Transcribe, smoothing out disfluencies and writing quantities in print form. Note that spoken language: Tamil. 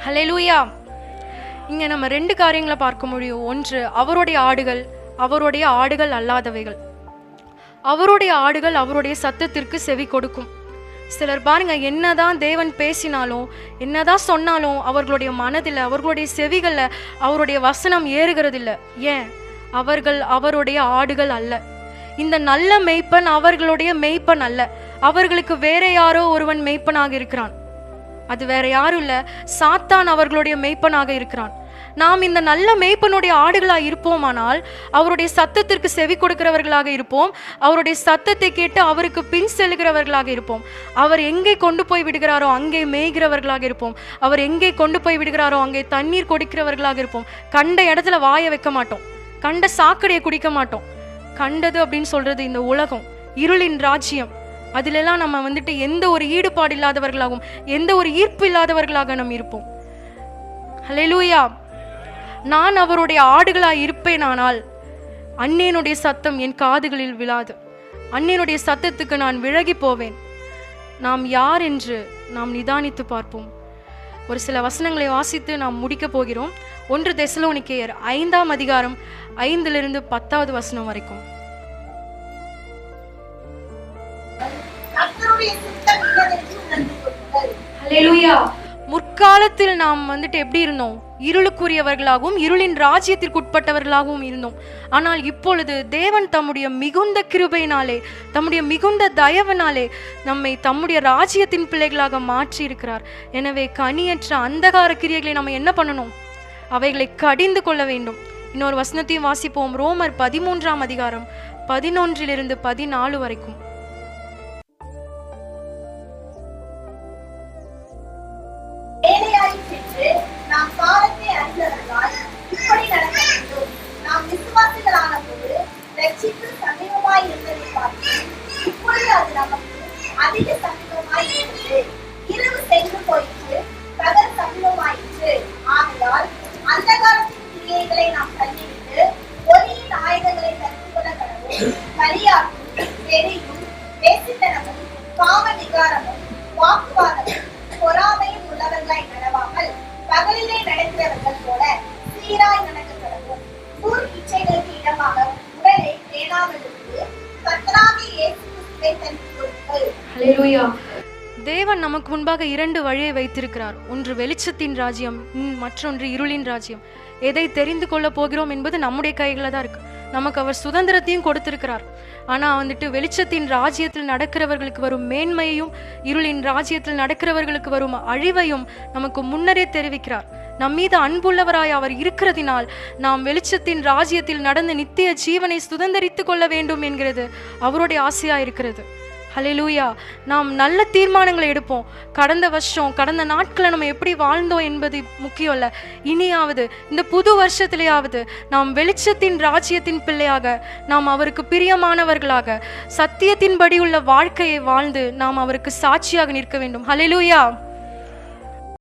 ஹல்லேலூயா. இங்கே நம்ம ரெண்டு காரியங்களை பார்க்க முடியும். ஒன்று, அவருடைய ஆடுகள், அவருடைய ஆடுகள் அல்லாதவைகள். அவருடைய ஆடுகள் அவருடைய சத்தத்திற்கு செவி கொடுக்கும். சிலர் பாருங்க, என்னதான் தேவன் பேசினாலும் என்னதான் சொன்னாலும் அவர்களுடைய மனதில், அவர்களுடைய செவிகளில் அவருடைய வசனம் ஏறுகிறதில்லை. ஏன்? அவர்கள் அவருடைய ஆடுகள் அல்ல. இந்த நல்ல மெய்ப்பன் அவர்களுடைய மெய்ப்பன் அல்ல. அவர்களுக்கு வேற யாரோ ஒருவன் மெய்ப்பனாக இருக்கிறான். அது வேற யாரும் இல்லை, சாத்தான் அவர்களுடைய மெய்ப்பனாக இருக்கிறான். நாம் இந்த நல்ல மெய்ப்பனுடைய ஆடுகளாக இருப்போமானால் அவருடைய சத்தத்திற்கு செவி கொடுக்கிறவர்களாக இருப்போம். அவருடைய சத்தத்தை கேட்டு அவருக்கு பின் செல்கிறவர்களாக இருப்போம். அவர் எங்கே கொண்டு போய் விடுகிறாரோ அங்கே மேய்கிறவர்களாக இருப்போம். அவர் எங்கே கொண்டு போய் விடுகிறாரோ அங்கே தண்ணீர் கொடுக்கிறவர்களாக இருப்போம். கண்ட இடத்துல வாயை வைக்க மாட்டோம். கண்ட சாக்கடையை குடிக்க மாட்டோம். கண்டது அப்படின்னு சொல்றது இந்த உலகம், இருளின் ராஜ்யம். அதிலெல்லாம் நம்ம எந்த ஒரு ஈடுபாடு இல்லாதவர்களாகவும் எந்த ஒரு ஈர்ப்பு இல்லாதவர்களாக நம்ம இருப்போம். ஹல்லேலூயா. நான் அவருடைய ஆடுகளாய் இருப்பேனானால் அந்நியனுடைய சத்தம் என் காதுகளில் விழாது. அந்நியனுடைய சத்தத்துக்கு நான் விலகி போவேன். நாம் யார் என்று நாம் நிதானித்து பார்ப்போம். ஒரு சில வசனங்களை வாசித்து நாம் முடிக்க போகிறோம். 1 தெசலோனிக்கேயர் 5ஆம் அதிகாரம் 5 10வது வசனம் வரைக்கும். ஹல்லேலூயா. முற்காலத்தில் நாம் எப்படி இருந்தோம்? இருளுக்குரியவர்களாகவும் இருளின் ராஜ்யத்திற்கு உட்பட்டவர்களாகவும் இருந்தோம். ஆனால் இப்பொழுது தேவன் தம்முடைய மிகுந்த கிருபையினாலே, தம்முடைய மிகுந்த தயவினாலே நம்மை தம்முடைய ராஜ்யத்தின் பிள்ளைகளாக மாற்றி இருக்கிறார். எனவே கனியற்ற அந்தகார கிரியைகளை நம்ம என்ன பண்ணணும்? அவைகளை கடிந்து கொள்ள வேண்டும். இன்னொரு வசனத்தையும் வாசிப்போம். ரோமர் 13ஆம் அதிகாரம் 11 14 வரைக்கும். நாம் காலத்தை அறிந்தவர்களால் இப்படி நடக்க வேண்டும். நாம் விசுவாசிகளான போது ரட்சிப்பு சமீபமாய் இருந்ததை பார்த்து இப்பொழுது அது நமக்கு அதிக சமீபமாய் இருந்தது. இரவு சென்று போயிற்று, பகல் சமீபமாயிற்று. ஆகையால் அந்த காலத்தின் கிரியைகளை நாம் தள்ளிவிட்டு ஒளியின் ஆயுதங்களை தரித்துக் கொள்ள கடவுள். பலியாகும், வெறியும், வேசித்தனமும், காம விகாரமும், வாக்குவாதமும், பொறாமையும் உள்ளவர்களாய் நடவாமல் பகலிலே நடக்கிறவர்கள் போல சீராய் நடக்க கடவுள். ஊர் இச்சைகளுக்கு இடமாக உடலை பேணாமல் இருந்து கர்த்தராகிய இயேசு கிறிஸ்துவை தரித்துக் கொள்ளுங்கள். ஹல்லேலூயா. தேவன் நமக்கு முன்பாக 2 வழியை வைத்திருக்கிறார். ஒன்று வெளிச்சத்தின் ராஜ்யம், மற்றொன்று இருளின் ராஜ்யம். எதை தெரிந்து கொள்ள போகிறோம் என்பது நம்முடைய கைகளில் தான் இருக்கு. நமக்கு அவர் சுதந்திரத்தையும் கொடுத்திருக்கிறார். ஆனா வெளிச்சத்தின் ராஜ்யத்தில் நடக்கிறவர்களுக்கு வரும் மேன்மையையும் இருளின் ராஜ்யத்தில் நடக்கிறவர்களுக்கு வரும் அழிவையும் நமக்கு முன்னரே தெரிவிக்கிறார். நம் மீது அன்புள்ளவராய் அவர் இருக்கிறதினால் நாம் வெளிச்சத்தின் ராஜ்யத்தில் நடந்து நித்திய ஜீவனை சுதந்திரித்துக் கொள்ள வேண்டும் என்கிறது அவருடைய ஆசையா இருக்கிறது. ஹல்லேலூயா. நாம் நல்ல தீர்மானங்களை எடுப்போம். கடந்த வருஷம், கடந்த நாட்களை நம்ம எப்படி வாழ்ந்தோம் என்பது முக்கியம் இல்லை. இனியாவது இந்த புது வருஷத்திலேயாவது நாம் வெளிச்சத்தின் ராஜ்யத்தின் பிள்ளையாக, நாம் அவருக்கு பிரியமானவர்களாக, சத்தியத்தின்படி உள்ள வாழ்க்கையை வாழ்ந்து நாம் அவருக்கு சாட்சியாக நிற்க வேண்டும். ஹல்லேலூயா.